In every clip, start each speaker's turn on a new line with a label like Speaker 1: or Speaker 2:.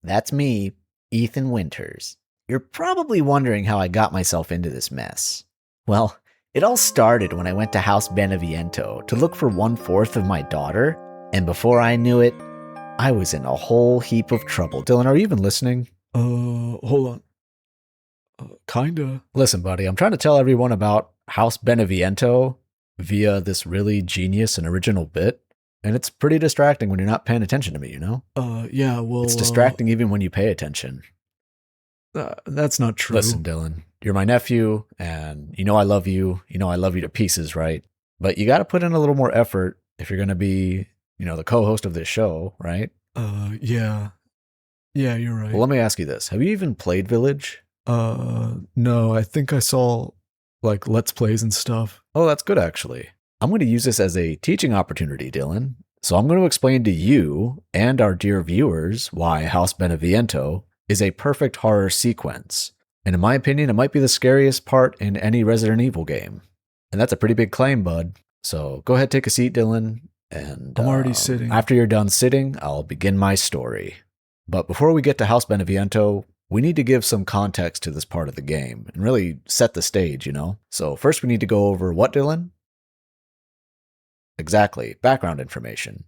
Speaker 1: That's me, Ethan Winters. You're probably wondering how I got myself into this mess. Well, it all started when I went to House Beneviento to look for 1/4 of my daughter, and before I knew it, I was in a whole heap of trouble. Dylan, are you even listening?
Speaker 2: Hold on. Kinda.
Speaker 1: Listen, buddy, I'm trying to tell everyone about House Beneviento via this really genius and original bit, and it's pretty distracting when you're not paying attention to me, you know?
Speaker 2: Yeah, well...
Speaker 1: It's distracting even when you pay attention.
Speaker 2: That's not true.
Speaker 1: Listen, Dylan, you're my nephew, and you know I love you. You know I love you to pieces, right? But you gotta put in a little more effort if you're gonna be, the co-host of this show, right?
Speaker 2: Yeah. Yeah, you're right.
Speaker 1: Well, let me ask you this. Have you even played Village?
Speaker 2: No, I think I saw, Let's Plays and stuff.
Speaker 1: Oh, that's good, actually. I'm going to use this as a teaching opportunity, Dylan. So I'm going to explain to you and our dear viewers why House Beneviento is a perfect horror sequence. And in my opinion, it might be the scariest part in any Resident Evil game. And that's a pretty big claim, bud. So go ahead, take a seat, Dylan. And
Speaker 2: I'm already sitting.
Speaker 1: After you're done sitting, I'll begin my story. But before we get to House Beneviento, we need to give some context to this part of the game and really set the stage, So first we need to go over what, Dylan? Exactly, background information.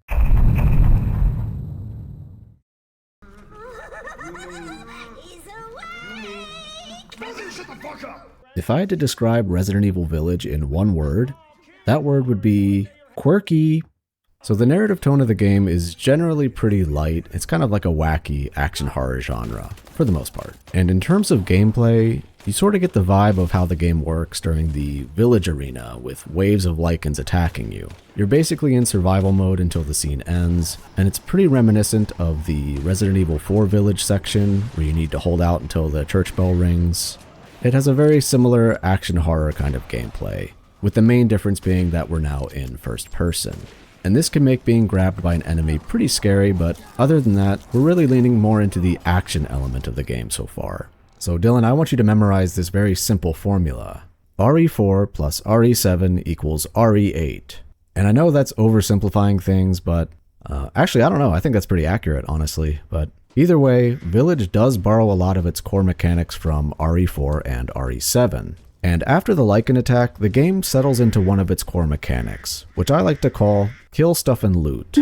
Speaker 1: If I had to describe Resident Evil Village in one word, that word would be quirky. So the narrative tone of the game is generally pretty light. It's kind of like a wacky action horror genre, for the most part. And in terms of gameplay, you sort of get the vibe of how the game works during the village arena with waves of lichens attacking you. You're basically in survival mode until the scene ends, and it's pretty reminiscent of the Resident Evil 4 village section, where you need to hold out until the church bell rings. It has a very similar action horror kind of gameplay, with the main difference being that we're now in first person. And this can make being grabbed by an enemy pretty scary, but other than that, we're really leaning more into the action element of the game so far. So Dylan, I want you to memorize this very simple formula. RE4 plus RE7 equals RE8. And I know that's oversimplifying things, but actually, I don't know. I think that's pretty accurate, honestly. But either way, Village does borrow a lot of its core mechanics from RE4 and RE7. And after the Lycan attack, the game settles into one of its core mechanics, which I like to call kill stuff and loot.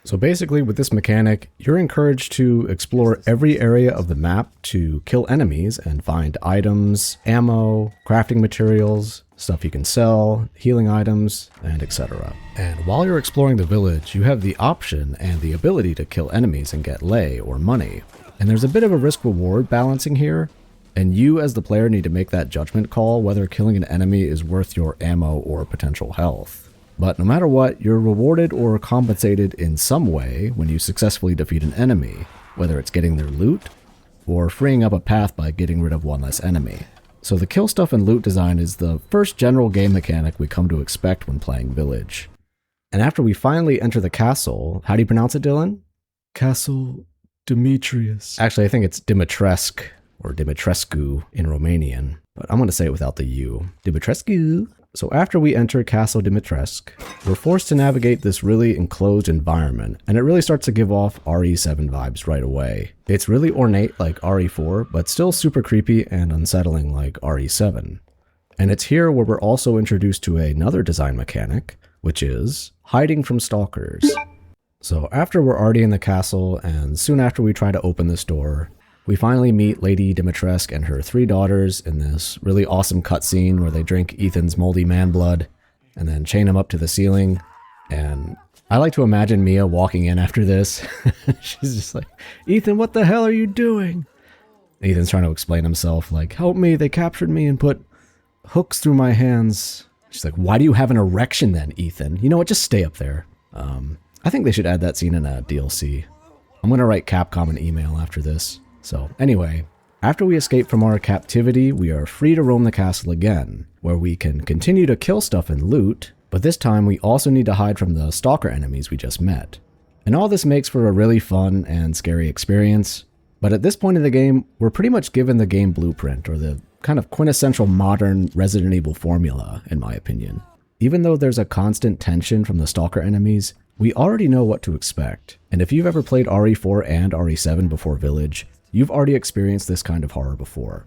Speaker 1: So basically with this mechanic, you're encouraged to explore every area of the map to kill enemies and find items, ammo, crafting materials, stuff you can sell, healing items, and etc. And while you're exploring the village, you have the option and the ability to kill enemies and get lei or money. And there's a bit of a risk-reward balancing here, and you as the player need to make that judgment call whether killing an enemy is worth your ammo or potential health. But no matter what, you're rewarded or compensated in some way when you successfully defeat an enemy, whether it's getting their loot or freeing up a path by getting rid of one less enemy. So the kill stuff and loot design is the first general game mechanic we come to expect when playing Village. And after we finally enter the castle, how do you pronounce it, Dylan?
Speaker 2: Castle Demetrius.
Speaker 1: Actually, I think it's Dimitrescu or Dimitrescu in Romanian, but I'm going to say it without the U. Dimitrescu. So after we enter Castle Dimitrescu, we're forced to navigate this really enclosed environment, and it really starts to give off RE7 vibes right away. It's really ornate like RE4, but still super creepy and unsettling like RE7. And it's here where we're also introduced to another design mechanic, which is hiding from stalkers. So after we're already in the castle, and soon after we try to open this door, we finally meet Lady Dimitrescu and her 3 daughters in this really awesome cutscene where they drink Ethan's moldy man blood and then chain him up to the ceiling. And I like to imagine Mia walking in after this. She's just like, "Ethan, what the hell are you doing?" Ethan's trying to explain himself, like, "Help me, they captured me and put hooks through my hands." She's like, "Why do you have an erection then, Ethan? You know what, just stay up there." I think they should add that scene in a DLC. I'm going to write Capcom an email after this. So anyway, after we escape from our captivity, we are free to roam the castle again, where we can continue to kill stuff and loot, but this time we also need to hide from the stalker enemies we just met. And all this makes for a really fun and scary experience, but at this point in the game, we're pretty much given the game blueprint, or the kind of quintessential modern Resident Evil formula, in my opinion. Even though there's a constant tension from the stalker enemies, We already know what to expect, and if you've ever played RE4 and RE7 before Village, you've already experienced this kind of horror before.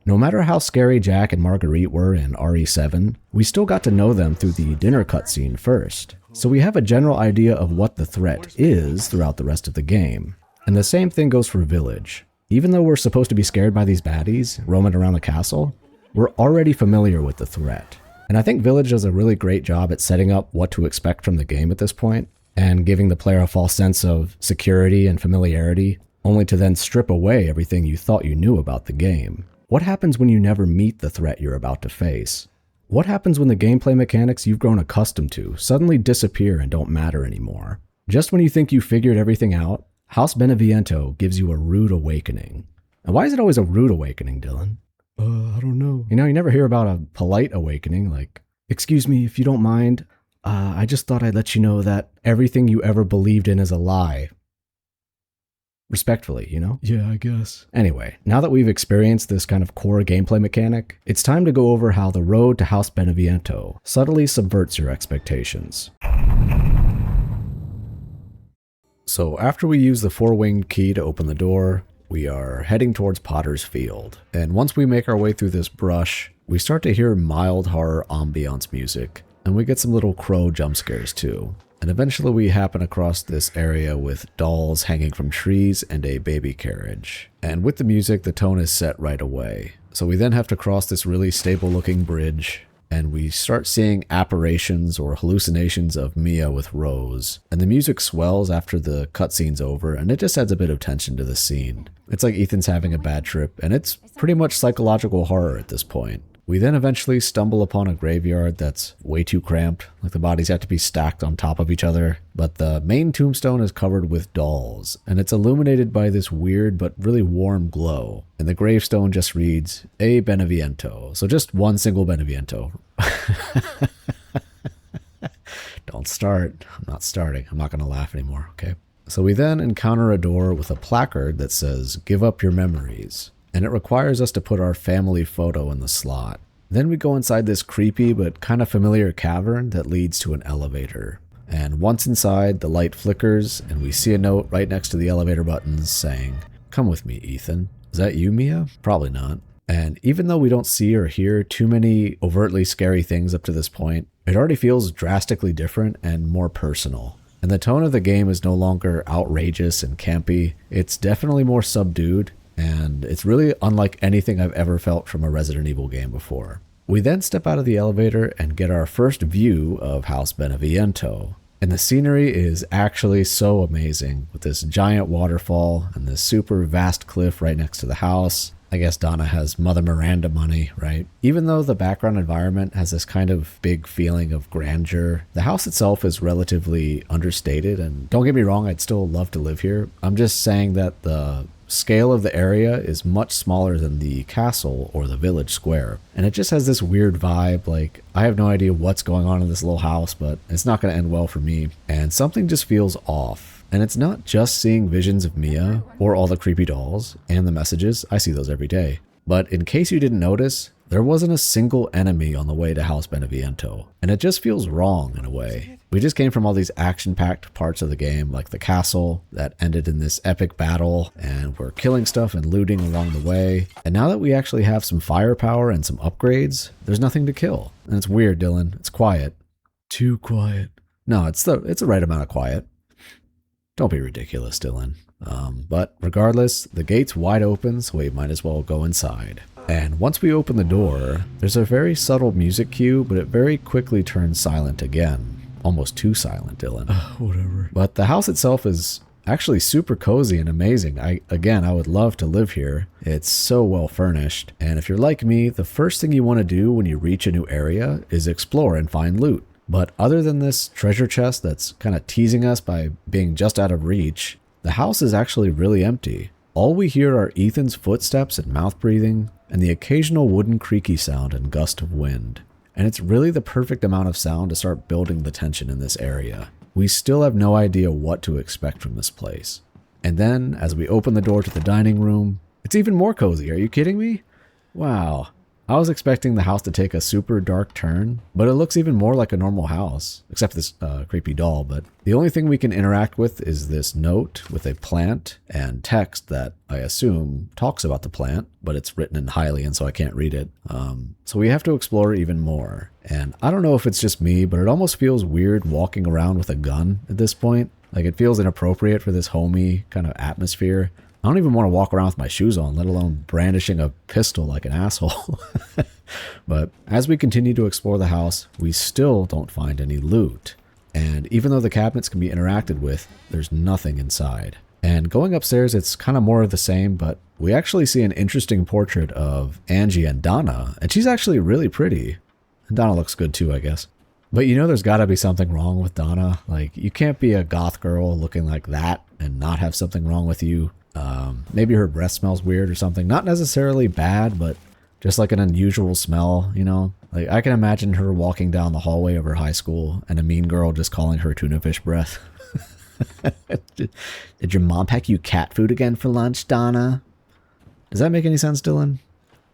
Speaker 1: No matter how scary Jack and Marguerite were in RE7, we still got to know them through the dinner cutscene first, so we have a general idea of what the threat is throughout the rest of the game. And the same thing goes for Village. Even though we're supposed to be scared by these baddies roaming around the castle, we're already familiar with the threat. And I think Village does a really great job at setting up what to expect from the game at this point, and giving the player a false sense of security and familiarity, only to then strip away everything you thought you knew about the game. What happens when you never meet the threat you're about to face? What happens when the gameplay mechanics you've grown accustomed to suddenly disappear and don't matter anymore? Just when you think you figured everything out, House Beneviento gives you a rude awakening. And why is it always a rude awakening, Dylan?
Speaker 2: I don't know.
Speaker 1: You never hear about a polite awakening, like, excuse me, if you don't mind, I just thought I'd let you know that everything you ever believed in is a lie. Respectfully,
Speaker 2: Yeah, I guess.
Speaker 1: Anyway, now that we've experienced this kind of core gameplay mechanic, it's time to go over how the road to House Beneviento subtly subverts your expectations. So after we use the four-winged key to open the door, we are heading towards Potter's Field. And once we make our way through this brush, we start to hear mild horror ambiance music, and we get some little crow jump scares too. And eventually we happen across this area with dolls hanging from trees and a baby carriage. And with the music, the tone is set right away. So we then have to cross this really stable looking bridge, and we start seeing apparitions or hallucinations of Mia with Rose. And the music swells after the cutscene's over, and it just adds a bit of tension to the scene. It's like Ethan's having a bad trip, and it's pretty much psychological horror at this point. We then eventually stumble upon a graveyard that's way too cramped, like the bodies have to be stacked on top of each other, but the main tombstone is covered with dolls, and it's illuminated by this weird but really warm glow, and the gravestone just reads, A Beneviento, so just one single Beneviento. Don't start. I'm not starting. I'm not going to laugh anymore, okay? So we then encounter a door with a placard that says, Give up your memories. And it requires us to put our family photo in the slot. Then we go inside this creepy but kind of familiar cavern that leads to an elevator. And once inside, the light flickers, and we see a note right next to the elevator buttons saying, Come with me, Ethan. Is that you, Mia? Probably not. And even though we don't see or hear too many overtly scary things up to this point, it already feels drastically different and more personal. And the tone of the game is no longer outrageous and campy. It's definitely more subdued, and it's really unlike anything I've ever felt from a Resident Evil game before. We then step out of the elevator and get our first view of House Beneviento. And the scenery is actually so amazing, with this giant waterfall and this super vast cliff right next to the house. I guess Donna has Mother Miranda money, right? Even though the background environment has this kind of big feeling of grandeur, the house itself is relatively understated, and don't get me wrong, I'd still love to live here. I'm just saying that the scale of the area is much smaller than the castle or the village square, and it just has this weird vibe. Like, I have no idea what's going on in this little house, but it's not going to end well for me, and something just feels off. And it's not just seeing visions of Mia or all the creepy dolls and the messages. I see those every day. But in case you didn't notice, there wasn't a single enemy on the way to House Beneviento, and it just feels wrong in a way. We just came from all these action-packed parts of the game, like the castle that ended in this epic battle, and we're killing stuff and looting along the way. And now that we actually have some firepower and some upgrades, there's nothing to kill. And it's weird, Dylan. It's quiet.
Speaker 2: Too quiet.
Speaker 1: No, it's the right amount of quiet. Don't be ridiculous, Dylan. But regardless, the gate's wide open, so we might as well go inside. And once we open the door, there's a very subtle music cue, but it very quickly turns silent again. Almost too silent, Dylan.
Speaker 2: Whatever.
Speaker 1: But the house itself is actually super cozy and amazing. I would love to live here. It's so well furnished. And if you're like me, the first thing you want to do when you reach a new area is explore and find loot. But other than this treasure chest that's kind of teasing us by being just out of reach, the house is actually really empty. All we hear are Ethan's footsteps and mouth breathing, and the occasional wooden creaky sound and gust of wind. And it's really the perfect amount of sound to start building the tension in this area. We still have no idea what to expect from this place. And then, as we open the door to the dining room, it's even more cozy. Are you kidding me? Wow. I was expecting the house to take a super dark turn, but it looks even more like a normal house, except this creepy doll. But the only thing we can interact with is this note with a plant and text that I assume talks about the plant, but it's written in Hylian, so I can't read it. So we have to explore even more. And I don't know if it's just me, but it almost feels weird walking around with a gun at this point. Like, it feels inappropriate for this homey kind of atmosphere. I don't even want to walk around with my shoes on, let alone brandishing a pistol like an asshole. But as we continue to explore the house, we still don't find any loot. And even though the cabinets can be interacted with, there's nothing inside. And going upstairs, it's kind of more of the same, but we actually see an interesting portrait of Angie and Donna, and she's actually really pretty. And Donna looks good too, I guess. But you know there's got to be something wrong with Donna. Like, you can't be a goth girl looking like that and not have something wrong with you. Maybe her breath smells weird or something. Not necessarily bad, but just like an unusual smell, you know? Like, I can imagine her walking down the hallway of her high school and a mean girl just calling her tuna fish breath. Did your mom pack you cat food again for lunch, Donna? Does that make any sense, Dylan?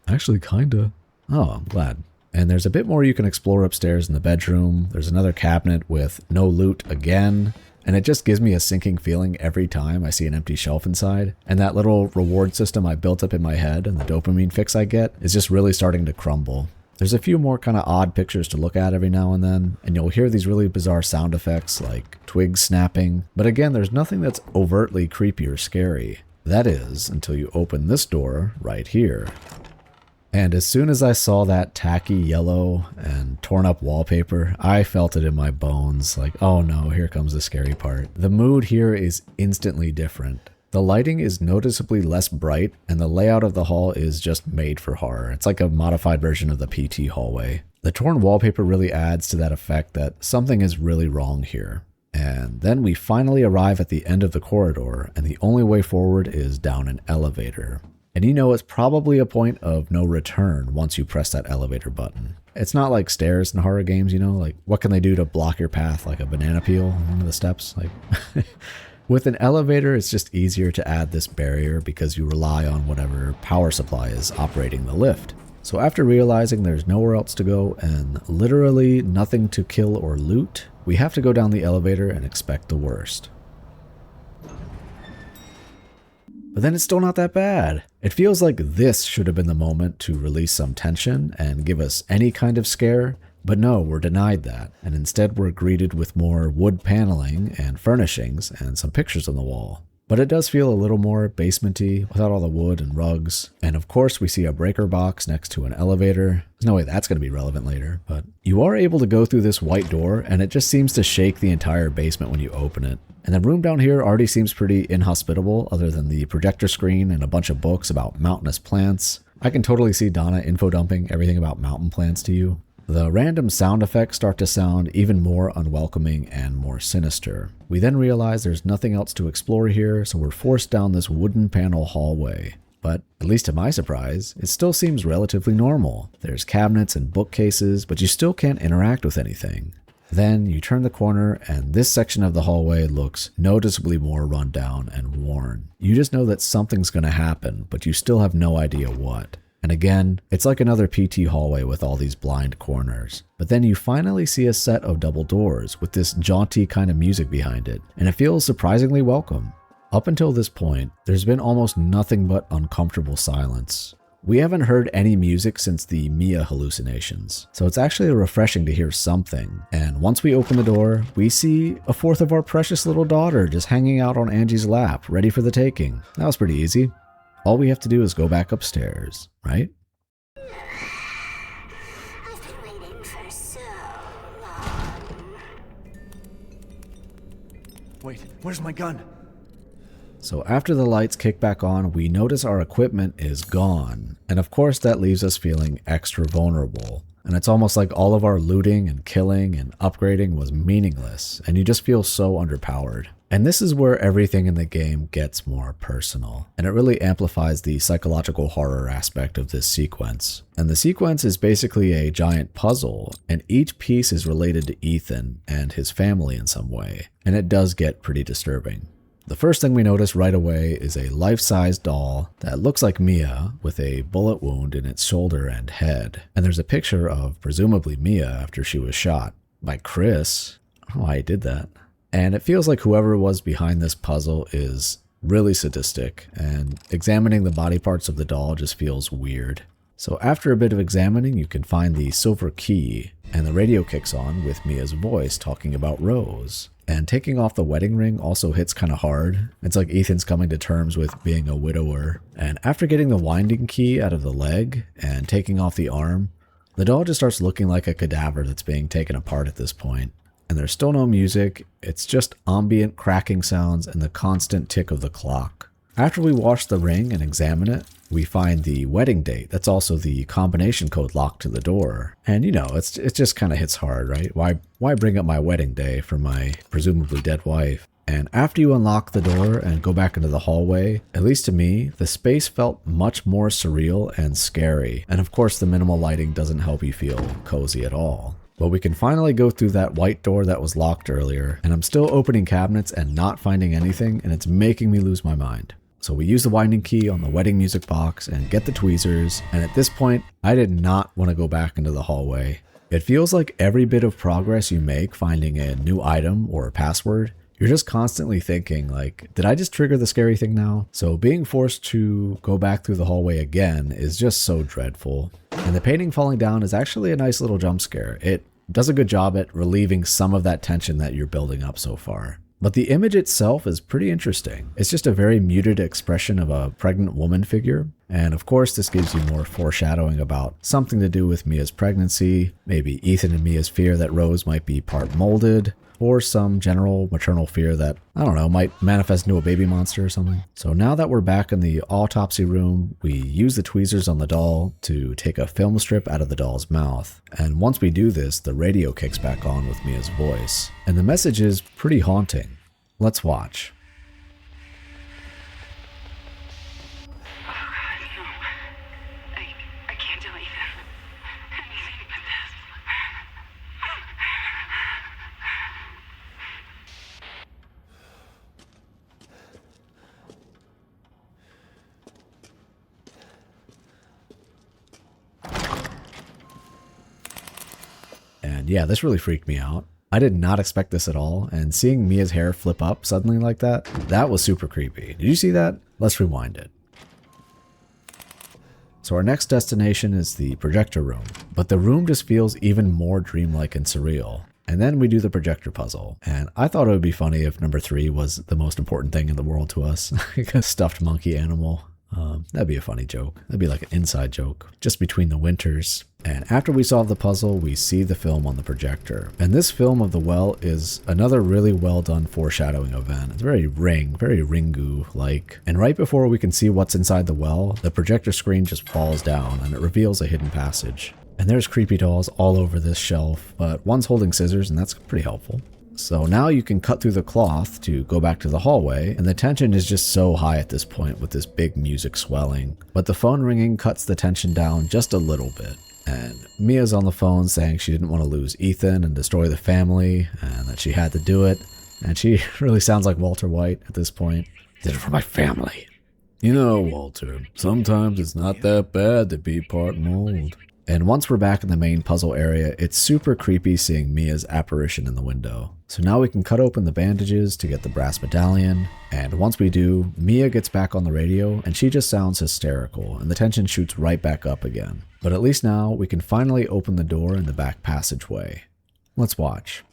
Speaker 2: Actually, kinda.
Speaker 1: Oh, I'm glad. And there's a bit more you can explore upstairs in the bedroom. There's another cabinet with no loot again. And it just gives me a sinking feeling every time I see an empty shelf inside. And that little reward system I built up in my head and the dopamine fix I get is just really starting to crumble. There's a few more kind of odd pictures to look at every now and then, and you'll hear these really bizarre sound effects like twigs snapping. But again, there's nothing that's overtly creepy or scary. That is, until you open this door right here. And as soon as I saw that tacky yellow and torn up wallpaper, I felt it in my bones. Like, oh no, here comes the scary part. The mood here is instantly different. The lighting is noticeably less bright, and the layout of the hall is just made for horror. It's like a modified version of the PT hallway. The torn wallpaper really adds to that effect that something is really wrong here. And then we finally arrive at the end of the corridor, and the only way forward is down an elevator. And you know it's probably a point of no return once you press that elevator button. It's not like stairs in horror games, you know, like what can they do to block your path, like a banana peel on one of the steps? Like with an elevator, it's just easier to add this barrier because you rely on whatever power supply is operating the lift. So after realizing there's nowhere else to go and literally nothing to kill or loot, we have to go down the elevator and expect the worst. But then it's still not that bad. It feels like this should have been the moment to release some tension and give us any kind of scare, but no, we're denied that, and instead we're greeted with more wood paneling and furnishings and some pictures on the wall. But it does feel a little more basement-y without all the wood and rugs. And of course we see a breaker box next to an elevator. There's no way that's going to be relevant later, but you are able to go through this white door and it just seems to shake the entire basement when you open it. And the room down here already seems pretty inhospitable other than the projector screen and a bunch of books about mountainous plants. I can totally see Donna info dumping everything about mountain plants to you. The random sound effects start to sound even more unwelcoming and more sinister. We then realize there's nothing else to explore here, so we're forced down this wooden panel hallway. But, at least to my surprise, it still seems relatively normal. There's cabinets and bookcases, but you still can't interact with anything. Then you turn the corner and this section of the hallway looks noticeably more run down and worn. You just know that something's going to happen, but you still have no idea what. And again, it's like another PT hallway with all these blind corners. But then you finally see a set of double doors with this jaunty kind of music behind it, and it feels surprisingly welcome. Up until this point, there's been almost nothing but uncomfortable silence. We haven't heard any music since the Mia hallucinations, so it's actually refreshing to hear something. And once we open the door, we see a fourth of our precious little daughter just hanging out on Angie's lap, ready for the taking. That was pretty easy. All we have to do is go back upstairs, right?
Speaker 3: I've been waiting for so long.
Speaker 4: Wait, where's my gun?
Speaker 1: So after the lights kick back on, we notice our equipment is gone. And of course that leaves us feeling extra vulnerable. And it's almost like all of our looting and killing and upgrading was meaningless, and you just feel so underpowered. And this is where everything in the game gets more personal, and it really amplifies the psychological horror aspect of this sequence. And the sequence is basically a giant puzzle, and each piece is related to Ethan and his family in some way, and it does get pretty disturbing. The first thing we notice right away is a life-size doll that looks like Mia with a bullet wound in its shoulder and head. And there's a picture of presumably Mia after she was shot by Chris. I don't know why he did that. And it feels like whoever was behind this puzzle is really sadistic, and examining the body parts of the doll just feels weird. So after a bit of examining, you can find the silver key, and the radio kicks on with Mia's voice talking about Rose. And taking off the wedding ring also hits kind of hard. It's like Ethan's coming to terms with being a widower. And after getting the winding key out of the leg and taking off the arm, the doll just starts looking like a cadaver that's being taken apart at this point. And there's still no music, it's just ambient cracking sounds and the constant tick of the clock. After we wash the ring and examine it, we find the wedding date. That's also the combination code locked to the door. And you know, it just kind of hits hard, right? Why bring up my wedding day for my presumably dead wife? And after you unlock the door and go back into the hallway, at least to me, the space felt much more surreal and scary. And of course, the minimal lighting doesn't help you feel cozy at all. But we can finally go through that white door that was locked earlier, and I'm still opening cabinets and not finding anything, and it's making me lose my mind. So we use the winding key on the wedding music box and get the tweezers, and at this point, I did not want to go back into the hallway. It feels like every bit of progress you make finding a new item or a password, you're just constantly thinking like, did I just trigger the scary thing now? So being forced to go back through the hallway again is just so dreadful. And the painting falling down is actually a nice little jump scare. It does a good job at relieving some of that tension that you're building up so far. But the image itself is pretty interesting. It's just a very muted expression of a pregnant woman figure. And of course, this gives you more foreshadowing about something to do with Mia's pregnancy, maybe Ethan and Mia's fear that Rose might be part molded, or some general maternal fear that, I don't know, might manifest into a baby monster or something. So now that we're back in the autopsy room, we use the tweezers on the doll to take a film strip out of the doll's mouth. And once we do this, the radio kicks back on with Mia's voice. And the message is pretty haunting. Let's watch.
Speaker 3: I can't do anything. Anything but this.
Speaker 1: And yeah, this really freaked me out. I did not expect this at all, and seeing Mia's hair flip up suddenly like that was super creepy. Did you see that? Let's rewind it. So our next destination is the projector room, but the room just feels even more dreamlike and surreal. And then we do the projector puzzle, and I thought it would be funny if number 3 was the most important thing in the world to us, like a stuffed monkey animal. That'd be a funny joke. That'd be like an inside joke, just between the winters. And after we solve the puzzle, we see the film on the projector. And this film of the well is another really well done foreshadowing event. It's very Ringu-like. And right before we can see what's inside the well, the projector screen just falls down and it reveals a hidden passage. And there's creepy dolls all over this shelf, but one's holding scissors, and that's pretty helpful. So now you can cut through the cloth to go back to the hallway, and the tension is just so high at this point with this big music swelling. But the phone ringing cuts the tension down just a little bit. And Mia's on the phone saying she didn't want to lose Ethan and destroy the family, and that she had to do it. And she really sounds like Walter White at this point. Did it for my family. You know, Walter, sometimes it's not that bad to be part mold. And once we're back in the main puzzle area, it's super creepy seeing Mia's apparition in the window. So now we can cut open the bandages to get the brass medallion. And once we do, Mia gets back on the radio and she just sounds hysterical and the tension shoots right back up again. But at least now we can finally open the door in the back passageway. Let's watch.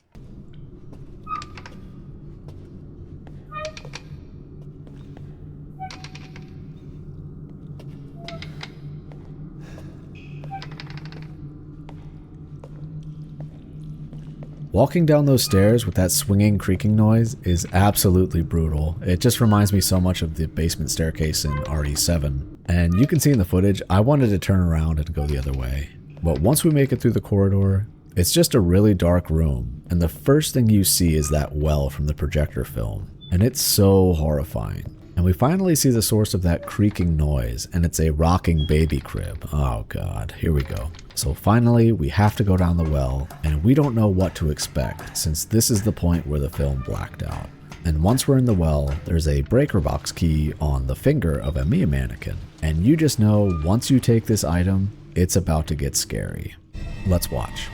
Speaker 1: Walking down those stairs with that swinging, creaking noise is absolutely brutal. It just reminds me so much of the basement staircase in RE7. And you can see in the footage, I wanted to turn around and go the other way. But once we make it through the corridor, it's just a really dark room. And the first thing you see is that well from the projector film. And it's so horrifying. And we finally see the source of that creaking noise, and it's a rocking baby crib. Oh god, here we go. So finally, we have to go down the well, and we don't know what to expect, since this is the point where the film blacked out. And once we're in the well, there's a breaker box key on the finger of a Mia mannequin. And you just know once you take this item, it's about to get scary. Let's watch.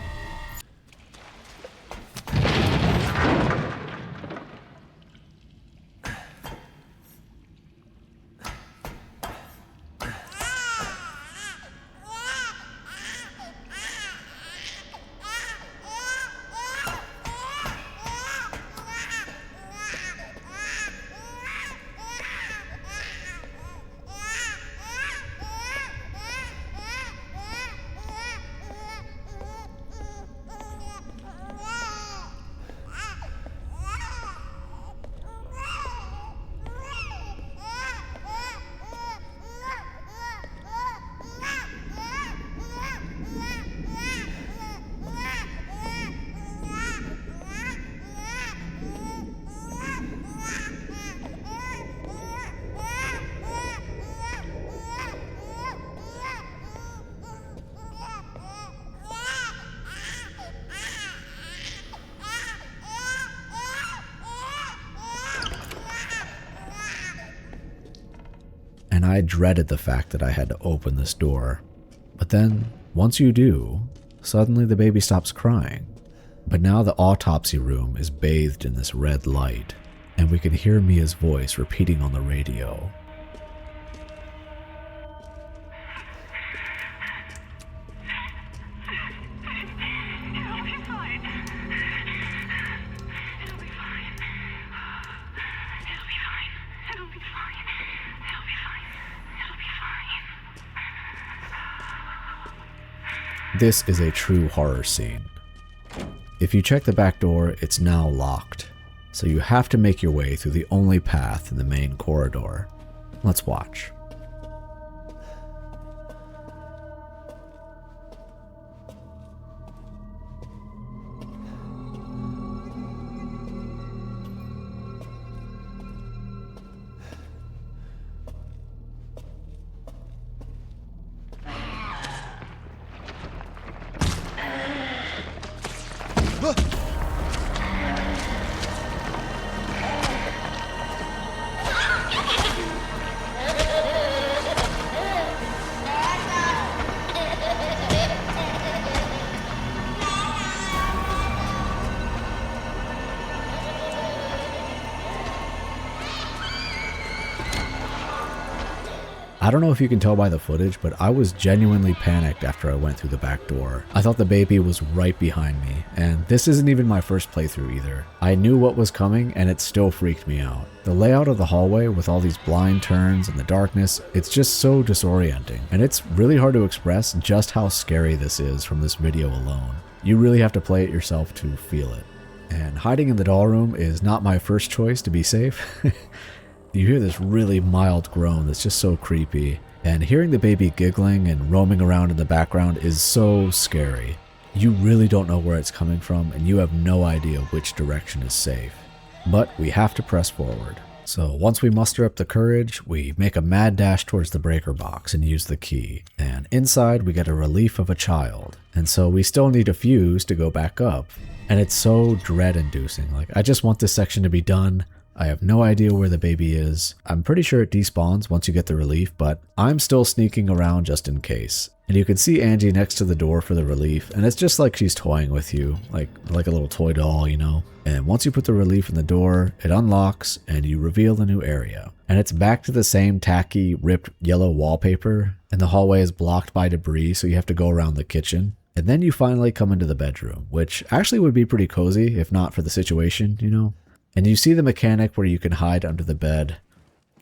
Speaker 1: And I dreaded the fact that I had to open this door. But then, once you do, suddenly the baby stops crying. But now the autopsy room is bathed in this red light, and we can hear Mia's voice repeating on the radio. This is a true horror scene. If you check the back door, it's now locked, so you have to make your way through the only path in the main corridor. Let's watch. I don't know if you can tell by the footage, but I was genuinely panicked after I went through the back door. I thought the baby was right behind me, and this isn't even my first playthrough either. I knew what was coming, and it still freaked me out. The layout of the hallway with all these blind turns and the darkness, it's just so disorienting, and it's really hard to express just how scary this is from this video alone. You really have to play it yourself to feel it. And hiding in the doll room is not my first choice to be safe. You hear this really mild groan that's just so creepy, and hearing the baby giggling and roaming around in the background is so scary. You really don't know where it's coming from, and you have no idea which direction is safe. But we have to press forward. So once we muster up the courage, we make a mad dash towards the breaker box and use the key. And inside we get a relief of a child. And so we still need a fuse to go back up. And it's so dread-inducing. Like, I just want this section to be done. I have no idea where the baby is. I'm pretty sure it despawns once you get the relief, but I'm still sneaking around just in case. And you can see Angie next to the door for the relief, and it's just like she's toying with you, like a little toy doll, you know? And once you put the relief in the door, it unlocks and you reveal the new area. And it's back to the same tacky, ripped yellow wallpaper, and the hallway is blocked by debris, so you have to go around the kitchen. And then you finally come into the bedroom, which actually would be pretty cozy if not for the situation, you know? And you see the mechanic where you can hide under the bed.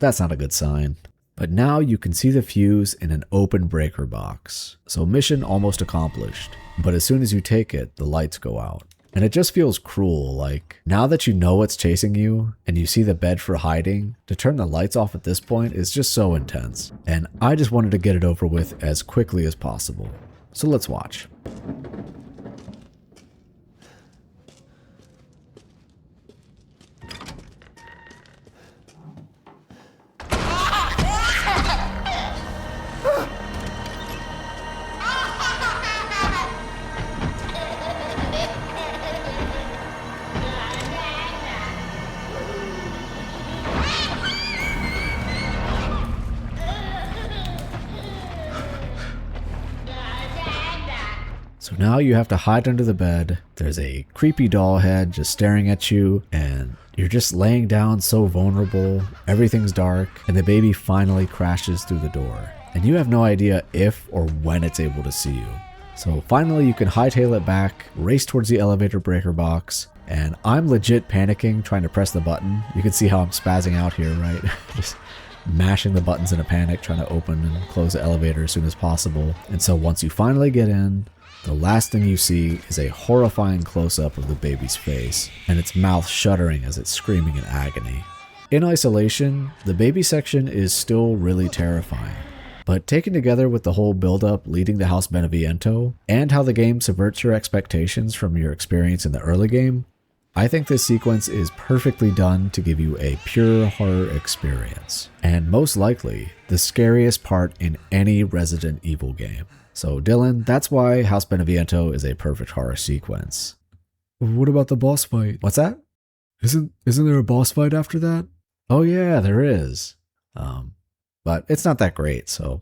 Speaker 1: That's not a good sign. But now you can see the fuse in an open breaker box. So mission almost accomplished. But as soon as you take it, the lights go out. And it just feels cruel, like, now that you know what's chasing you, and you see the bed for hiding, to turn the lights off at this point is just so intense. And I just wanted to get it over with as quickly as possible. So let's watch. So now you have to hide under the bed. There's a creepy doll head just staring at you, and you're just laying down so vulnerable. Everything's dark, and the baby finally crashes through the door. And you have no idea if or when it's able to see you. So finally you can hightail it back, race towards the elevator breaker box, and I'm legit panicking trying to press the button. You can see how I'm spazzing out here, right? Just mashing the buttons in a panic, trying to open and close the elevator as soon as possible. And so once you finally get in, the last thing you see is a horrifying close-up of the baby's face, and its mouth shuddering as it's screaming in agony. In isolation, the baby section is still really terrifying. But taken together with the whole build-up leading to House Beneviento, and how the game subverts your expectations from your experience in the early game, I think this sequence is perfectly done to give you a pure horror experience, and most likely, the scariest part in any Resident Evil game. So Dylan, that's why House Beneviento is a perfect horror sequence.
Speaker 2: What about the boss fight?
Speaker 1: What's that?
Speaker 2: Isn't there a boss fight after that?
Speaker 1: Oh yeah, there is. But it's not that great, so